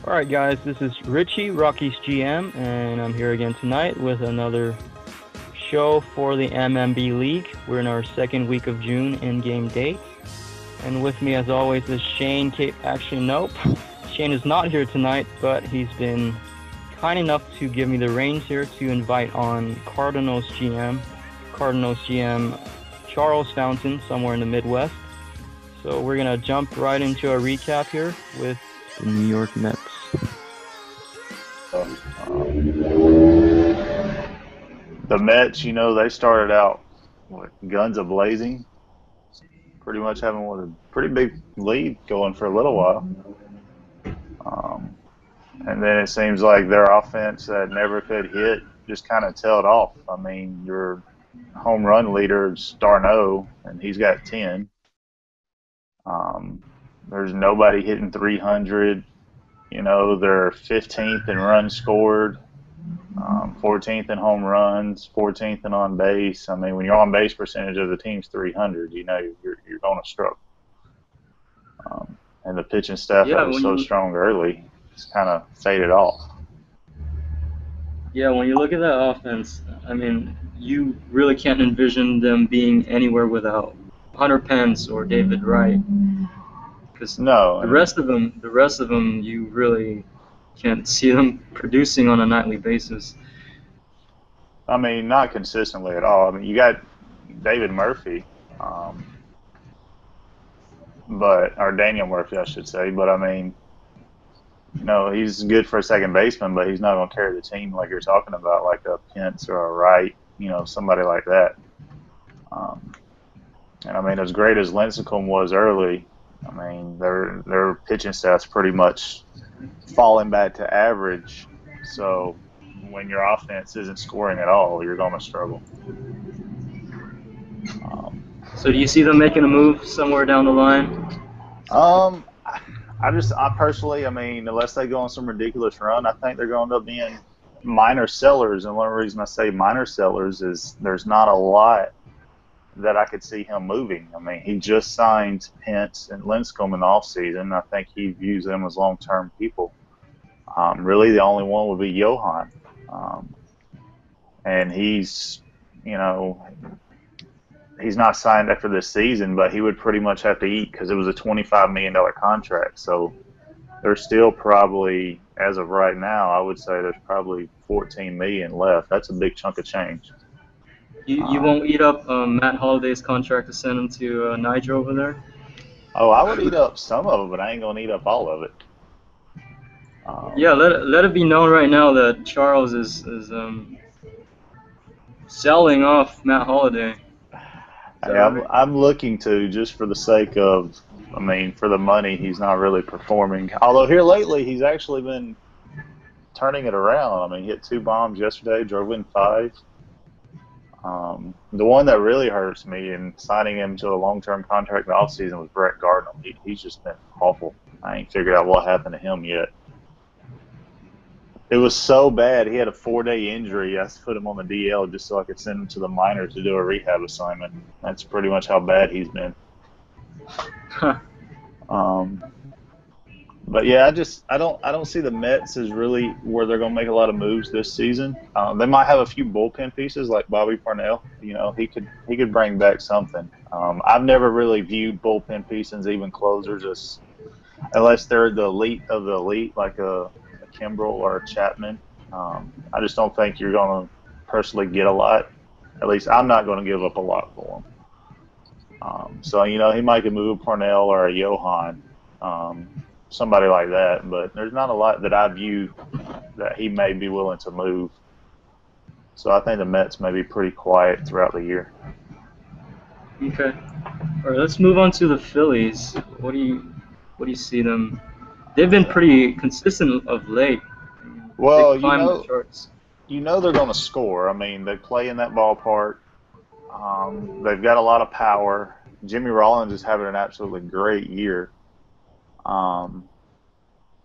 Alright guys, this is Richie, Rockies GM, and I'm here again tonight with another show for the MMB League. We're in our second week of June in-game date. And with me as always is Shane. Actually, nope. Shane is not here tonight, but he's been kind enough to give me the reins here to invite on Cardinals GM Charles Fountain, somewhere in the Midwest. So we're going to jump right into a recap here with the New York Mets. The Mets, they started out guns a-blazing, pretty much having a pretty big lead going for a little while. And then it seems like their offense that never could hit just kind of tailed off. I mean, your home run leader is Darno, and he's got 10. There's nobody hitting 300. They're 15th in runs scored, 14th in home runs, 14th in on base. I mean, when your on base percentage of the team's 300, you're going to struggle. And the pitching staff that was so strong early just kind of faded off. Yeah, when you look at that offense, I mean, you really can't envision them being anywhere without Hunter Pence or David Wright. Because the rest of them, you really can't see them producing on a nightly basis. I mean, not consistently at all. I mean, you got David Murphy, or Daniel Murphy, I should say. But I mean, he's good for a second baseman, but he's not going to carry the team like you're talking about, like a Pence or a Wright, somebody like that. And I mean, as great as Lincecum was early, I mean, their pitching staff's pretty much falling back to average. So when your offense isn't scoring at all, you're going to struggle. So do you see them making a move somewhere down the line? I personally, I mean, unless they go on some ridiculous run, I think they're going to end up being minor sellers. And one reason I say minor sellers is there's not a lot that I could see him moving. I mean, he just signed Pence and Lincecum in the offseason. I think he views them as long-term people. Really, the only one would be Johan. And he's not signed after this season, but he would pretty much have to eat because it was a $25 million contract. So there's still probably, as of right now, I would say there's probably $14 million left. That's a big chunk of change. You won't eat up Matt Holliday's contract to send him to Niger over there? Oh, I would eat up some of it, but I ain't going to eat up all of it. Yeah, let it be known right now that Charles is selling off Matt Holliday. Hey, I'm looking to, just for the sake of, I mean, for the money, he's not really performing. Although here lately, he's actually been turning it around. I mean, he hit 2 bombs yesterday, drove in 5. The one that really hurts me in signing him to a long-term contract in the offseason was Brett Gardner. He's just been awful. I ain't figured out what happened to him yet. It was so bad. He had a 4-day injury. I put him on the DL just so I could send him to the minors to do a rehab assignment. That's pretty much how bad he's been. But yeah, I don't see the Mets as really where they're going to make a lot of moves this season. They might have a few bullpen pieces like Bobby Parnell. He could bring back something. I've never really viewed bullpen pieces, even closers, unless they're the elite of the elite, like a Kimbrel or a Chapman. I just don't think you're going to personally get a lot. At least I'm not going to give up a lot for him. So he might move a Parnell or a Johan. Somebody like that, but there's not a lot that I view that he may be willing to move. So I think the Mets may be pretty quiet throughout the year. Okay. All right, let's move on to the Phillies. What do you see them? They've been pretty consistent of late. Well, they're going to score. I mean, they play in that ballpark. They've got a lot of power. Jimmy Rollins is having an absolutely great year.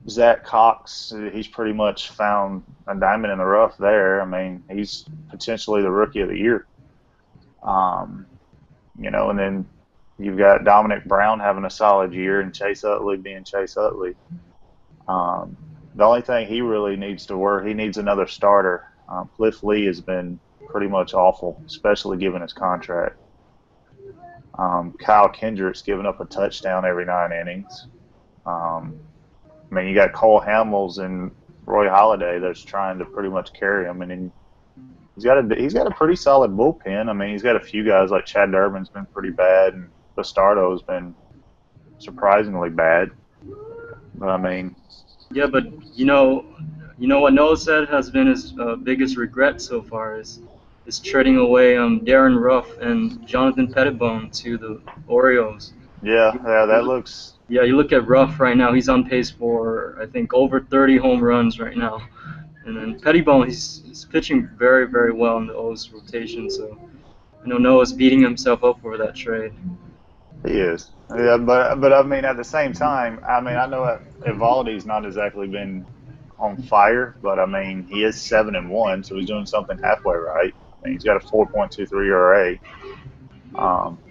Zach Cox, he's pretty much found a diamond in the rough there. I mean, he's potentially the rookie of the year. And then you've got Dominic Brown having a solid year and Chase Utley being Chase Utley. The only thing he really needs to work, he needs another starter. Cliff Lee has been pretty much awful, especially given his contract. Kyle Kendrick's giving up a touchdown every 9 innings. You got Cole Hamels and Roy Halladay that's trying to pretty much carry him, and then he's got a pretty solid bullpen. He's got a few guys like Chad Durbin's been pretty bad, and Bastardo's been surprisingly bad. But yeah, but you know what Noah said has been his biggest regret so far is trading away Darren Ruff and Jonathan Pettibone to the Orioles. Yeah, that looks. Yeah, you look at Ruff right now; he's on pace for I think over 30 home runs right now, and then Pettibone he's pitching very very well in the O's rotation. So I know Noah's beating himself up for that trade. He is. Yeah, but at the same time, I know Evaldi's not exactly been on fire, but he is 7-1, so he's doing something halfway right. He's got a 4.23 ERA,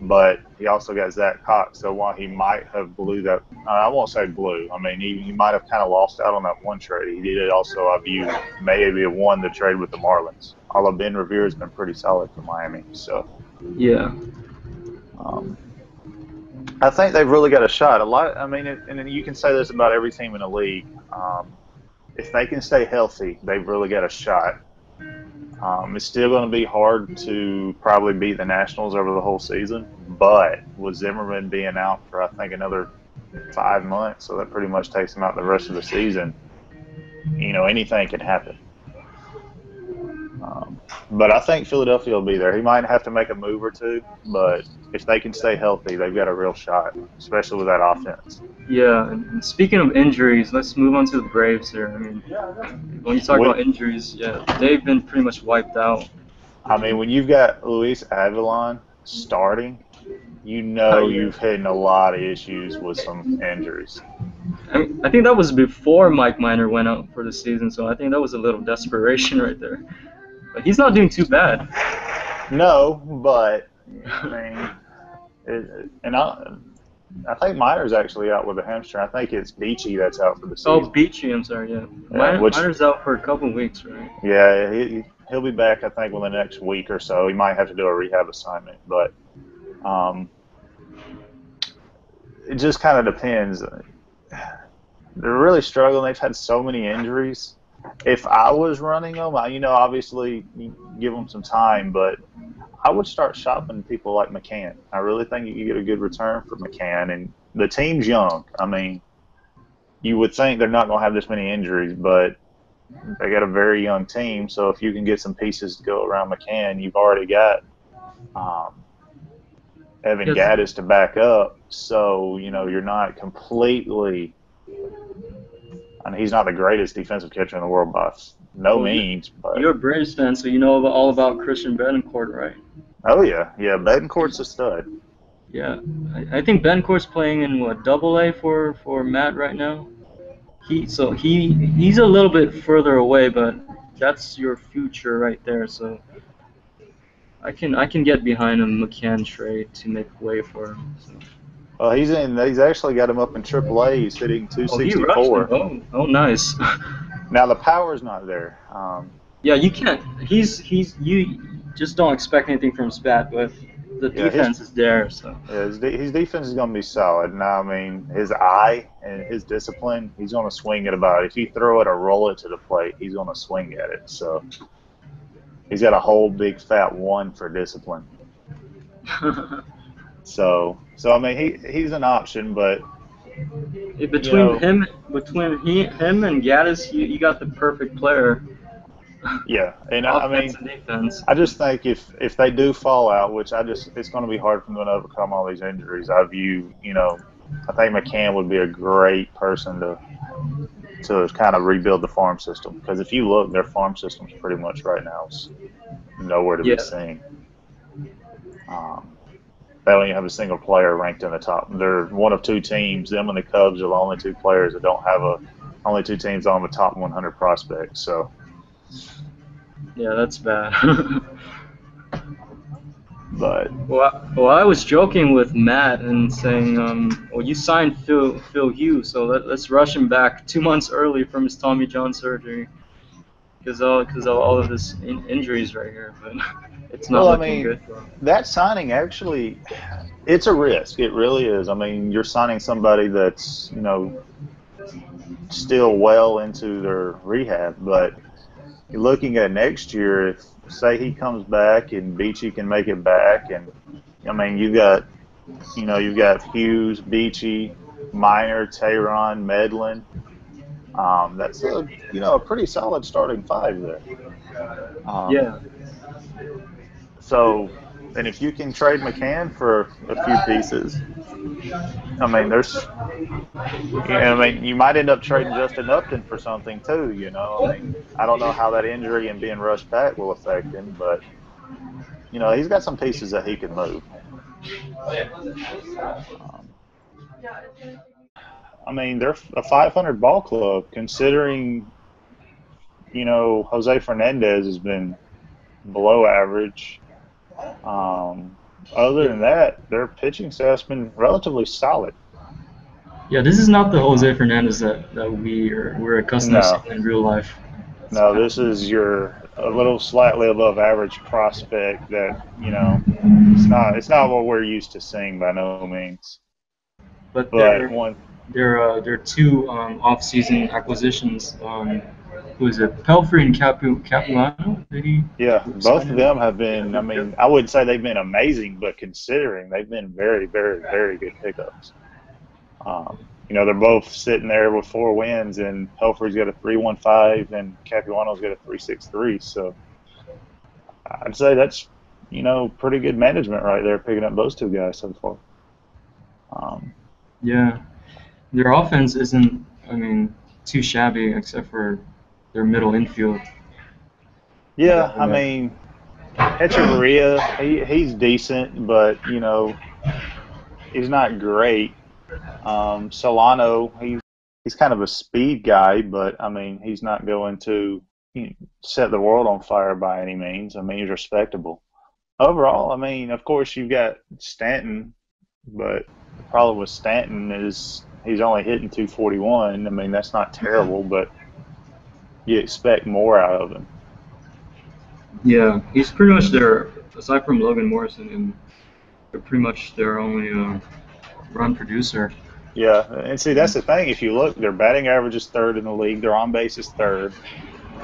but he also got Zach Cox. So while he might have blew that, I won't say blew. He might have kind of lost out on that one trade. He did also, I view, maybe have won the trade with the Marlins. Although Ben Revere has been pretty solid for Miami. So yeah. I think they've really got a shot. And you can say this about every team in the league. If they can stay healthy, they've really got a shot. It's still going to be hard to probably beat the Nationals over the whole season, but with Zimmerman being out for, I think, another 5 months, so that pretty much takes him out the rest of the season, anything can happen. But I think Philadelphia will be there. He might have to make a move or two, but if they can stay healthy, they've got a real shot, especially with that offense. Yeah, and speaking of injuries, let's move on to the Braves here. When you talk about injuries, yeah, they've been pretty much wiped out. When you've got Luis Avilan starting, you've hit a lot of issues with some injuries. I think that was before Mike Minor went out for the season, so I think that was a little desperation right there. But he's not doing too bad. No, but I think Minor's actually out with a hamstring. I think it's Beachy that's out for the season. Oh, Beachy, I'm sorry, yeah. Minor's out for a couple weeks, right? Yeah, he'll be back, I think, within the next week or so. He might have to do a rehab assignment, but it just kind of depends. They're really struggling. They've had so many injuries. If I was running them, obviously you give them some time, but I would start shopping people like McCann. I really think you get a good return for McCann, and the team's young. You would think they're not going to have this many injuries, but they got a very young team. So if you can get some pieces to go around McCann, you've already got Evan Gaddis to back up. So you're not completely. He's not the greatest defensive catcher in the world by no means. But you're a Braves fan, so you know all about Christian Betancourt, right? Oh yeah, Betancourt's a stud. Yeah, I think Betancourt's playing in Double-A for Matt right now. He's a little bit further away, but that's your future right there. So I can get behind a McCann trade to make way for him. So. Well, he's actually got him up in Triple-A. He's hitting 264. Oh, nice. Now the power's not there. Yeah, you can't. You just don't expect anything from his bat, but the defense is there. So yeah, his defense is going to be solid. Now, his eye and his discipline, he's going to swing at about. If you throw it or roll it to the plate, he's going to swing at it. So he's got a whole big fat 1 for discipline. So he's an option, but between him and Gaddis, you got the perfect player. Yeah, and defense. I just think if they do fall out, which it's going to be hard for them to overcome all these injuries. I view, I think McCann would be a great person to kind of rebuild the farm system, because if you look, their farm system's pretty much right now is nowhere to be seen. They don't even have a single player ranked in the top. They're one of 2 teams. Them and the Cubs are the only 2 players that don't have only 2 teams on the top 100 prospects. So, yeah, that's bad. But well, I was joking with Matt and saying, well, you signed Phil Hughes, so let's rush him back 2 months early from his Tommy John surgery, because of all of this injuries right here. But it's not well, I looking mean, good for him. that signing actually, it's a risk. It really is. I mean, you're signing somebody that's still well into their rehab, but you're looking at next year. If say he comes back and Beachy can make it back, and I mean, you've got Hughes, Beachy, Minor, Tehran, Medlin. That's a pretty solid starting five there. Um, Yeah, so, and if you can trade McCann for a few pieces, I mean, you might end up trading Justin Upton for something too. I mean, I don't know how that injury and being rushed back will affect him, but he's got some pieces that he could move. Um, I mean, they're a 500 ball club considering Jose Fernandez has been below average. Other than that, their pitching staff's been relatively solid. yeah. This is not the Jose Fernandez that we're accustomed to No, seeing in real life. no, this is your a little slightly above average prospect that it's not what we're used to seeing by no means. But But one, there are two off-season acquisitions. Who is it? Pelfrey and Capuano? Did he yeah, both sign of him? them have been. I mean, I wouldn't say they've been amazing, but considering they've been very, very, very good pickups. They're both sitting there with 4 wins, and Pelfrey's got a 3.15 and Capuano's got a 3.63. So I'd say that's pretty good management right there, picking up those two guys so far. Yeah, their offense isn't, I mean, too shabby except for their middle infield. Yeah, I mean, Echeverria, he's decent, but he's not great. Solano, he's kind of a speed guy, but I mean, he's not going to set the world on fire by any means. I mean, he's respectable. Overall, I mean, of course, you've got Stanton, but the problem with Stanton is he's only hitting 241. I mean, that's not terrible, but you expect more out of him. Yeah, he's pretty much their, aside from Logan Morrison, and they're pretty much their only run producer. Yeah, and see, that's the thing. If you look, their batting average is third in the league. Their on base is third,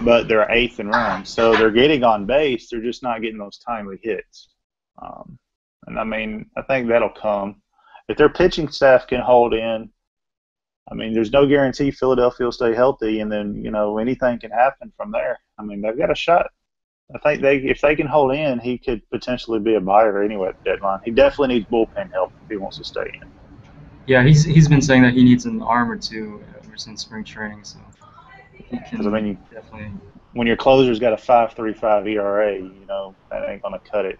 but they're eighth in runs. So they're getting on base. They're just not getting those timely hits. And I mean, I think that'll come. If their pitching staff can hold in, I mean, there's no guarantee Philadelphia will stay healthy, and then anything can happen from there. I mean, they've got a shot. I think if they can hold in, he could potentially be a buyer anyway at the deadline. He definitely needs bullpen help if he wants to stay in. Yeah, he's been saying that he needs an arm or two ever since spring training, so he Because I can mean, definitely. when your closer's got a 5.35 ERA, that ain't gonna cut it.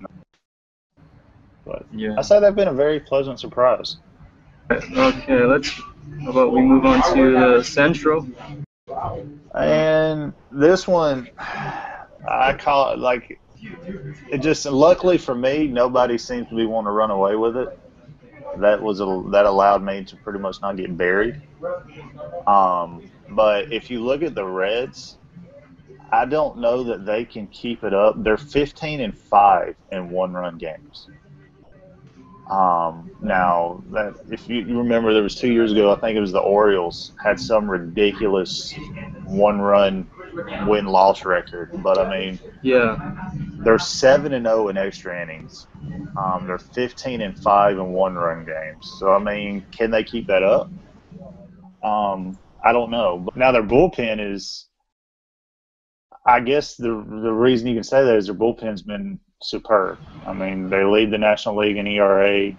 But Yeah. I say they've been a very pleasant surprise. Okay, how about we move on to the Central? And this one, I call it like it just. Luckily for me, nobody seems to be wanting to run away with it. That allowed me to pretty much not get buried. But if you look at the Reds, I don't know that they can keep it up. They're 15-5 in one-run games. Now that if you remember, there was 2 years ago, I think it was the Orioles had some ridiculous one-run win-loss record. But I mean, Yeah. they're 7-0 in extra innings. They're 15-5 in one-run games. So I mean, can they keep that up? I don't know. But now their bullpen is, I guess the reason you can say that is their bullpen's been superb. I mean, they lead the National League in ERA.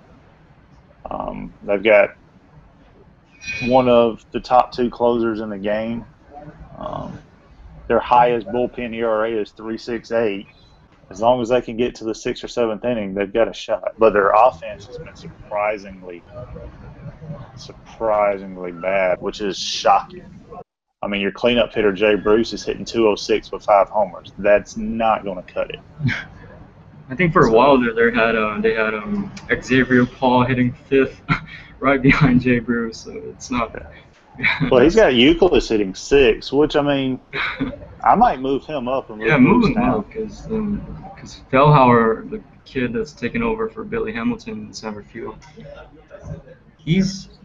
They've got one of the top two closers in the game. Their highest bullpen ERA is 3.68. As long as they can get to the 6th or 7th inning, they've got a shot. But their offense has been surprisingly bad, which is shocking. I mean, your cleanup hitter, Jay Bruce, is hitting 206 with 5 homers. That's not going to cut it. I think for a while there, they had Xavier Paul hitting fifth, right behind Jay Bruce. So it's not. Well, he's got Euclid hitting 6, which I mean, I might move him up and Yeah, move Bruce moving down. up because Fellhauer, the kid that's taken over for Billy Hamilton in center field,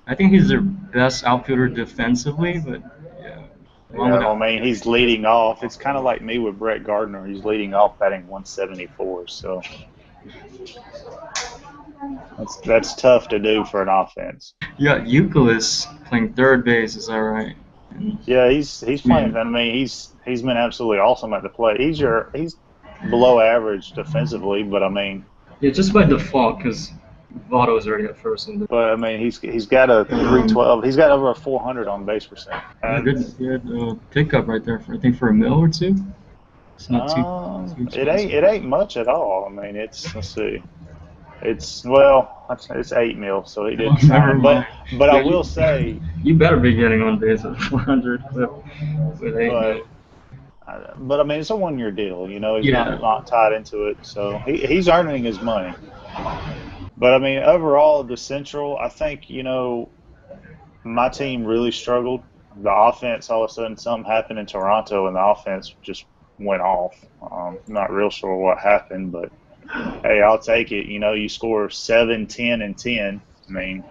I think he's their best outfielder defensively, but yeah, along Yeah, with well, I that, mean, he's leading off. It's kind of like me with Brett Gardner. He's leading off batting 174, so that's tough to do for an offense. yeah, Euclid playing third base. Is that right? And, Yeah, he's playing. I mean, he's been absolutely awesome at the plate. He's below average defensively, but I mean, yeah, just by default because Votto's already at first. he's got a 312. He's got over a 400 on base percent. Good pickup right there. I think for a mil or two. It's not too it ain't much at all. I mean, let's see. It's 8 mil, so he didn't sign. But yeah, I will say you better be getting on base at 400 with 8 mil. But I mean, it's a 1-year deal. You know, he's not tied into it, so he's earning his money. But I mean, overall, the Central, I think my team really struggled. The offense, all of a sudden, something happened in Toronto, and the offense just went off. Not real sure what happened, but hey, I'll take it. You score 7, 10, and 10. I mean,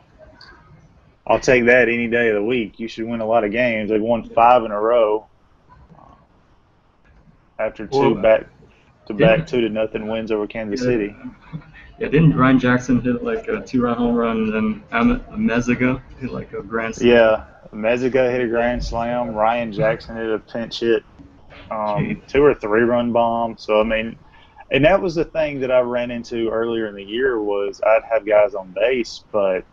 I'll take that any day of the week. You should win a lot of games. They've won 5 in a row after 2 back-to-back 2-0 wins over Kansas City. Yeah, didn't Ryan Jackson hit like a 2-run home run, and then Meziga hit like a grand slam? Yeah, Meziga hit a grand slam. Ryan Jackson hit a pinch hit, 2 or 3-run bomb. So I mean, and that was the thing that I ran into earlier in the year was I'd have guys on base, but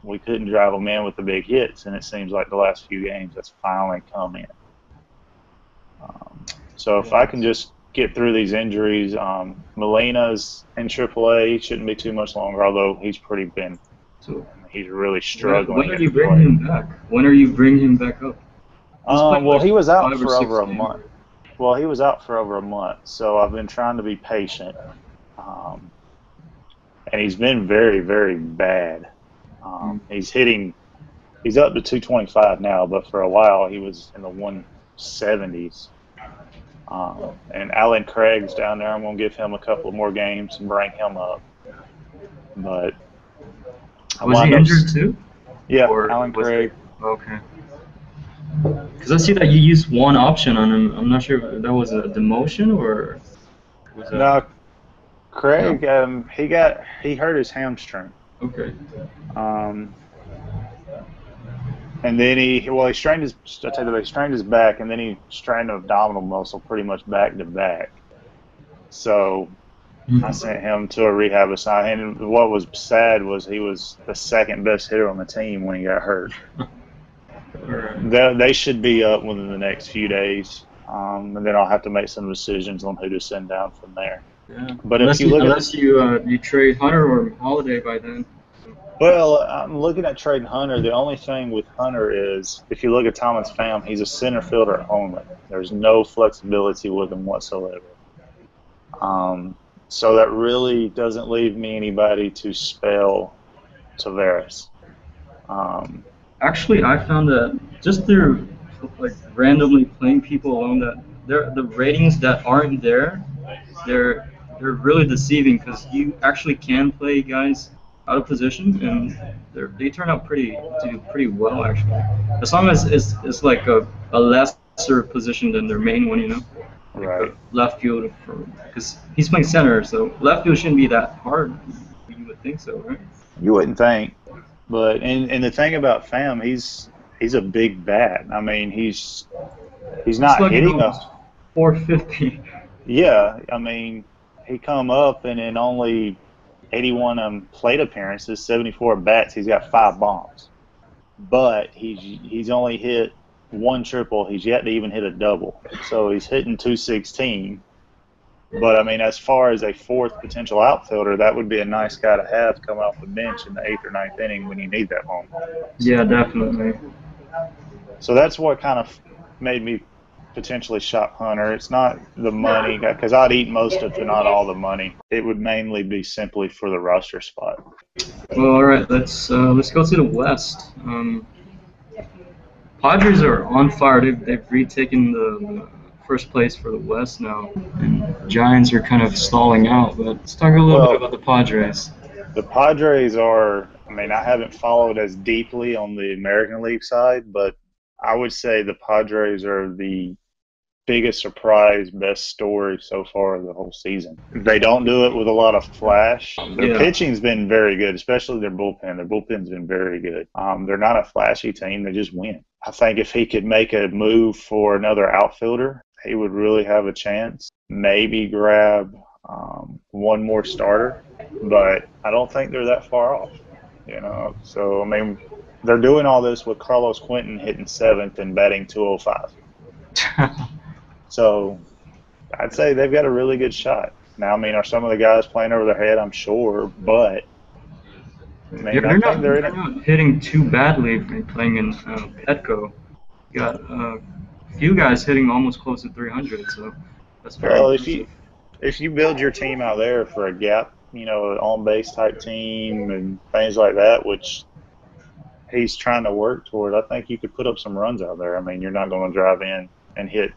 we couldn't drive them in with the big hits, and it seems like the last few games that's finally come in. So if I can just get through these injuries, Molina's in AAA, shouldn't be too much longer, although he's really struggling. When are you bringing him back? When are you bringing him back up? Well, he was out for over a month. Well, he was out for over a month, so I've been trying to be patient. And he's been very, very bad. He's up to 225 now, but for a while he was in the 170s. And Alan Craig's down there. I'm going to give him a couple more games and bring him up. But was he injured too? Yeah, Alan Craig. Okay. Because I see that you used one option on him. I'm not sure if that was a demotion or was that... No, Craig. He hurt his hamstring. Okay. And then he strained his back, and then he strained the abdominal muscle pretty much back to back. So I sent him to a rehab assignment. And what was sad was he was the second best hitter on the team when he got hurt. They should be up within the next few days, and then I'll have to make some decisions on who to send down from there. Yeah. But unless you trade Hunter or Holiday by then. Well, I'm looking at trading Hunter. The only thing with Hunter is, if you look at Thomas Pham, he's a center fielder only. There's no flexibility with him whatsoever. So that really doesn't leave me anybody to spell Taveras. Actually, I found that just through like randomly playing people alone, that the ratings that aren't there, they're really deceiving because you actually can play guys out of position, and they turn out do pretty well actually. As long as it's like a lesser position than their main one, like right. Left field, because he's playing center, so left field shouldn't be that hard. You would think so, right? You wouldn't think, but and the thing about Pham, he's a big bat. I mean, he's not hitting a 450. Yeah, I mean, he come up and in only 81 plate appearances, 74 bats, he's got 5 bombs. But he's only hit 1 triple. He's yet to even hit a double. So he's hitting 216. But, I mean, as far as a 4th potential outfielder, that would be a nice guy to have come off the bench in the 8th or 9th inning when you need that moment. Yeah, definitely. So that's what kind of made me potentially shop Hunter. It's not the money, because I'd eat most of, if not all, the money. It would mainly be simply for the roster spot. Well, all right, let's go to the West. Padres are on fire. They've retaken the first place for the West now, and Giants are kind of stalling out. But let's talk a little bit about the Padres. The Padres are, I mean, I haven't followed as deeply on the American League side, but I would say the Padres are the biggest surprise, best story so far of the whole season. They don't do it with a lot of flash. Their pitching's been very good, especially their bullpen. Their bullpen's been very good. They're not a flashy team. They just win. I think if he could make a move for another outfielder, he would really have a chance. Maybe grab one more starter, but I don't think they're that far off. So I mean, they're doing all this with Carlos Quentin hitting 7th and batting .205. So I'd say they've got a really good shot. Now, I mean, are some of the guys playing over their head? I'm sure, but I mean, they're not hitting too badly playing in Petco. You got a few guys hitting almost close to 300, so that's very impressive. If you build your team out there for a gap, an on-base type team and things like that, which he's trying to work toward, I think you could put up some runs out there. I mean, you're not going to drive in and hit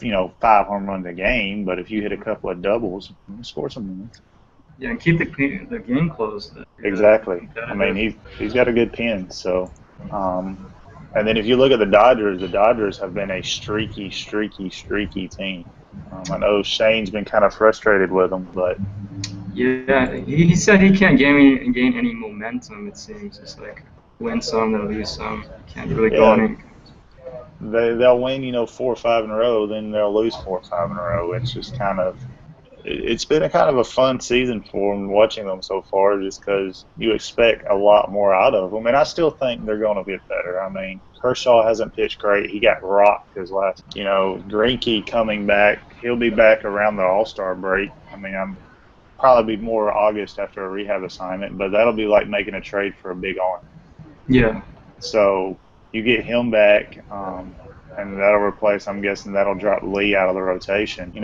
5 home runs a game, but if you hit a couple of doubles, you can score some runs. Yeah, and keep the game close. Exactly. I mean, he's got a good pen. So, and then if you look at the Dodgers have been a streaky team. I know Shane's been kind of frustrated with them, but yeah, he said he can't gain any momentum. It seems it's like win some, then lose some. Can't really go on any. They'll win, 4 or 5 in a row, then they'll lose 4 or 5 in a row. It's just it's been a kind of a fun season for them watching them so far, just because you expect a lot more out of them. And I still think they're going to get better. I mean, Kershaw hasn't pitched great. He got rocked his last, Greinke coming back. He'll be back around the All-Star break. I mean, I'm probably be more August after a rehab assignment, but that'll be like making a trade for a big arm. Yeah. So you get him back, and that'll replace, I'm guessing that'll drop Lee out of the rotation.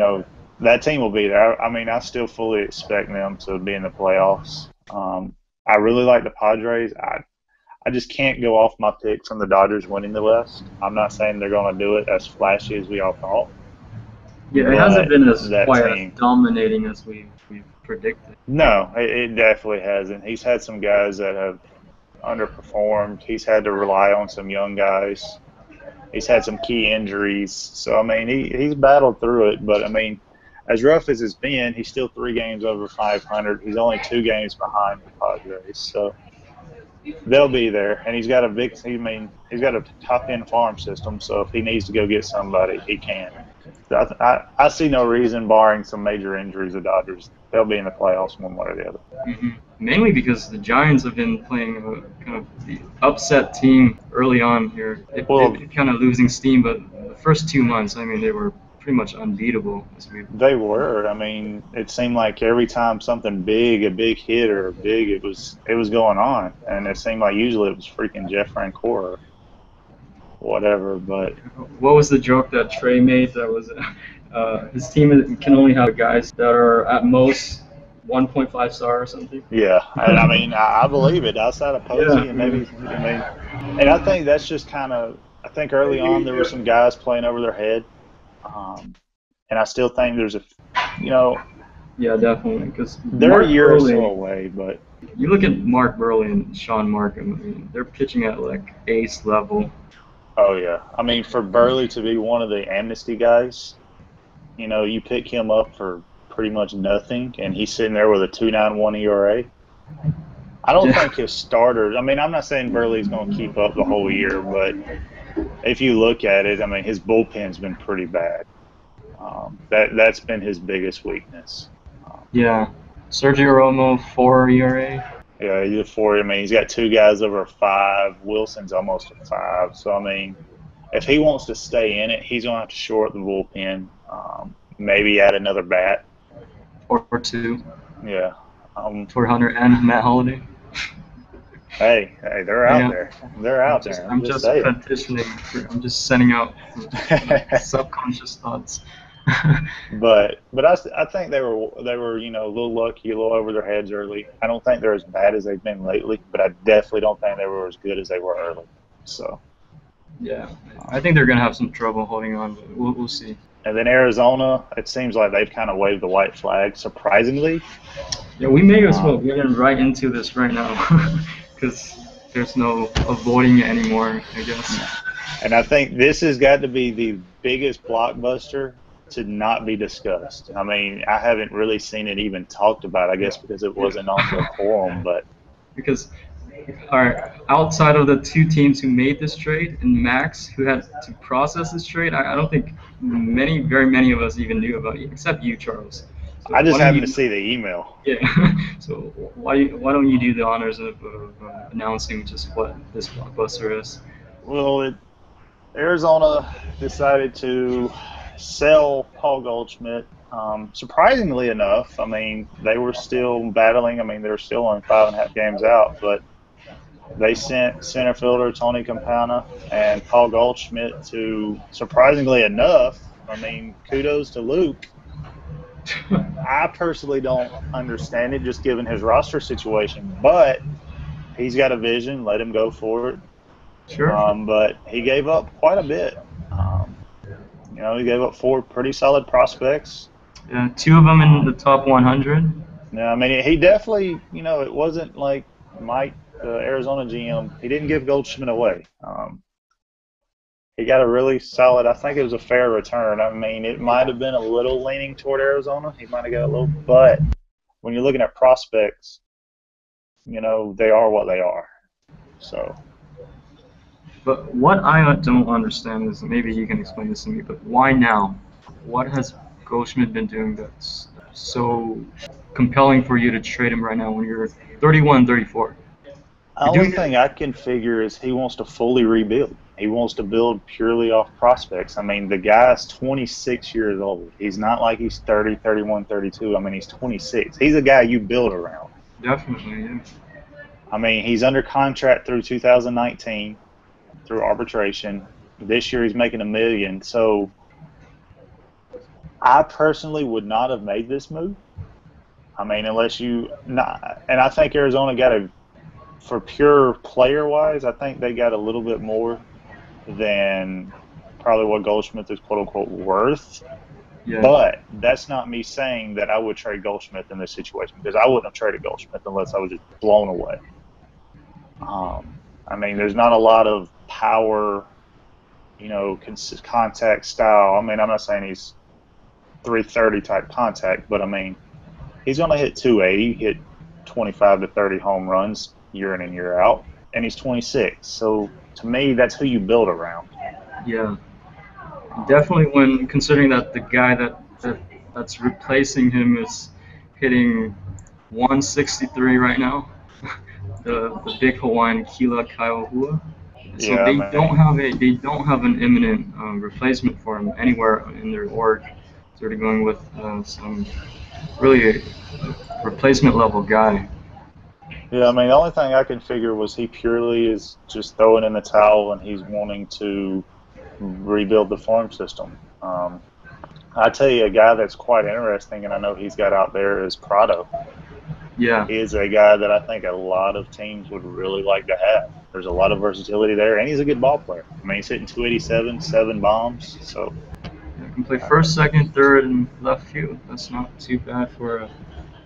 That team will be there. I mean, I still fully expect them to be in the playoffs. I really like the Padres. I just can't go off my pick from the Dodgers winning the West. I'm not saying they're going to do it as flashy as we all thought. Yeah, it hasn't been as dominating as we've predicted. No, it definitely hasn't. He's had some guys that have underperformed. He's had to rely on some young guys. He's had some key injuries. So, I mean, he's battled through it. But, I mean, as rough as it's been, he's still 3 games over 500. He's only 2 games behind the Padres. So they'll be there. And he's got a top-end farm system. So if he needs to go get somebody, he can. I see no reason, barring some major injuries, the Dodgers, they'll be in the playoffs one way or the other. Mm-hmm. Mainly because the Giants have been playing kind of the upset team early on here. They've been kind of losing steam, but the first 2 months, I mean, they were pretty much unbeatable. They were. I mean, it seemed like every time something big, a big hit or it was going on, and it seemed like usually it was freaking Jeff Francoeur. Whatever, but what was the joke that Trey made? That was his team can only have guys that are at most 1.5 star or something. Yeah, I mean, I believe it. Outside of Posey, and maybe, and I think that's just kind of. I think early on there were some guys playing over their head, and I still think there's Yeah, definitely, because they're a year or so away, but you look at Mark Burley and Sean Markham. I mean, they're pitching at like ace level. Oh, yeah. I mean, for Burley to be one of the amnesty guys, you pick him up for pretty much nothing, and he's sitting there with a 2.91 ERA. I don't think his starters – I mean, I'm not saying Burley's going to keep up the whole year, but if you look at it, I mean, his bullpen's been pretty bad. That's been his biggest weakness. Yeah. Sergio Romo, 4 ERA. Yeah, he's a 4. I mean, he's got 2 guys over 5. Wilson's almost at 5. So, I mean, if he wants to stay in it, he's going to have to shore up the bullpen, maybe add another bat. Or 2. Yeah. For Hunter and Matt Holliday. Hey, they're I out know. there. They're out there. I'm just saying. petitioning. I'm just sending out subconscious thoughts. But I think they were a little lucky, a little over their heads early. I don't think they're as bad as they've been lately, but I definitely don't think they were as good as they were early. So Yeah, I think they're gonna have some trouble holding on, but we'll see. and then Arizona, it seems like they've kind of waved the white flag, surprisingly. Yeah, we may as well get in right into this right now, because there's no avoiding it anymore, I guess. And I think this has got to be the biggest blockbuster to not be discussed. I mean, I haven't really seen it even talked about, I guess, because it wasn't on the forum, but because outside of the two teams who made this trade and Max, who had to process this trade, I don't think very many of us even knew about it, except you, Charles. So I just happened to see the email. Yeah. So why don't you do the honors of announcing just what this blockbuster is? Well, Arizona decided to sell Paul Goldschmidt. Surprisingly enough, I mean, they were still battling. I mean, they were still on 5.5 games out, but they sent center fielder Tony Campana and Paul Goldschmidt to, surprisingly enough, I mean, kudos to Luke. I personally don't understand it, just given his roster situation, but he's got a vision. Let him go for it. Sure. But he gave up quite a bit. He gave up 4 pretty solid prospects. Yeah, 2 of them in the top 100. Yeah, I mean, he definitely, it wasn't like Mike, the Arizona GM, he didn't give Goldschmidt away. He got a really solid, I think it was a fair return. I mean, it might have been a little leaning toward Arizona. He might have got a little, but when you're looking at prospects, they are what they are. So. But what I don't understand is, maybe you can explain this to me, but why now? What has Goldschmidt been doing that's so compelling for you to trade him right now when you're 31, 34? The only thing I can figure is he wants to fully rebuild. He wants to build purely off prospects. I mean, the guy's 26 years old. He's not like he's 30, 31, 32. I mean, he's 26. He's a guy you build around. Definitely, yeah. I mean, he's under contract through 2019 through arbitration. This year he's making $1 million. So I personally would not have made this move. I mean, unless and I think Arizona for pure player-wise, I think they got a little bit more than probably what Goldschmidt is quote-unquote worth. Yeah. But that's not me saying that I would trade Goldschmidt in this situation, because I wouldn't have traded Goldschmidt unless I was just blown away. I mean, there's not a lot of power, contact style. I mean, I'm not saying he's 330 type contact, but I mean, he's going to hit 280, hit 25 to 30 home runs year in and year out, and he's 26. So to me, that's who you build around. Yeah, definitely. When considering that the guy that's replacing him is hitting 163 right now, the big Hawaiian Kila Kaiahua. So yeah, they don't have an imminent replacement for him anywhere in their org. So they're going with some really replacement level guy. Yeah, I mean, the only thing I can figure was he purely is just throwing in the towel and he's wanting to rebuild the farm system. I tell you, a guy that's quite interesting, and I know he's got out there, is Prado. Yeah. He is a guy that I think a lot of teams would really like to have. There's a lot of versatility there, and he's a good ball player. I mean, he's hitting 287, 7 bombs, so. Yeah, can play first, second, third, and left field. That's not too bad for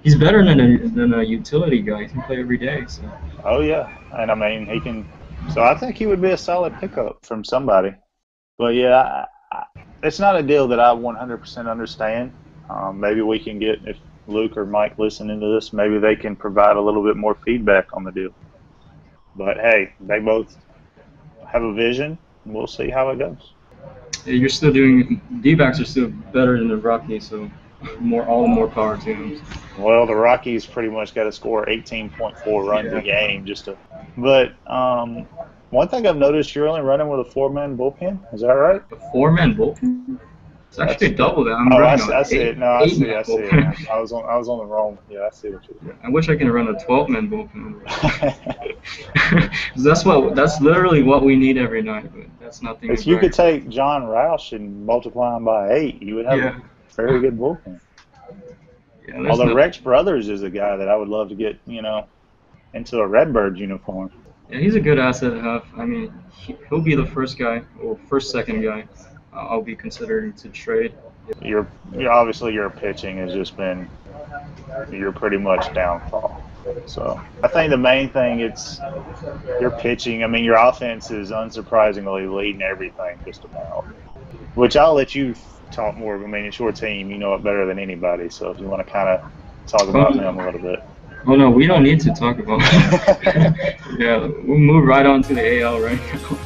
he's better than a utility guy. He can play every day. So. Oh, yeah. And, I mean, he can. So I think he would be a solid pickup from somebody. But, yeah, it's not a deal that I 100% understand. Maybe we can get, if Luke or Mike listen into this, maybe they can provide a little bit more feedback on the deal. But, hey, they both have a vision, and we'll see how it goes. Yeah, you're still doing – D-backs are still better than the Rockies, so all the more power to them. Well, the Rockies pretty much got to score 18.4 runs a game just to – but one thing I've noticed, you're only running with a 4-man bullpen. Is that right? A 4-man bullpen? It's actually double that. I see it. No, I see it. I was on the wrong. Yeah, I see what you're doing. I wish I could run a 12-man bullpen. That's literally what we need every night. But that's nothing. If you could take John Roush and multiply him by 8, you would have a very good bullpen. Yeah, although Rex Brothers is a guy that I would love to get, into a Redbirds uniform. Yeah, he's a good asset to have. I mean, he'll be the first guy or second guy I'll be considering to trade. Your obviously your pitching has just been your pretty much downfall. So I think the main thing it's your pitching. I mean, your offense is unsurprisingly leading everything just about. Which I'll let you talk more. I mean, it's your team. You know it better than anybody. So if you want to kind of talk about them a little bit. Oh no, we don't need to talk about it. Yeah, we'll move right on to the AL right now.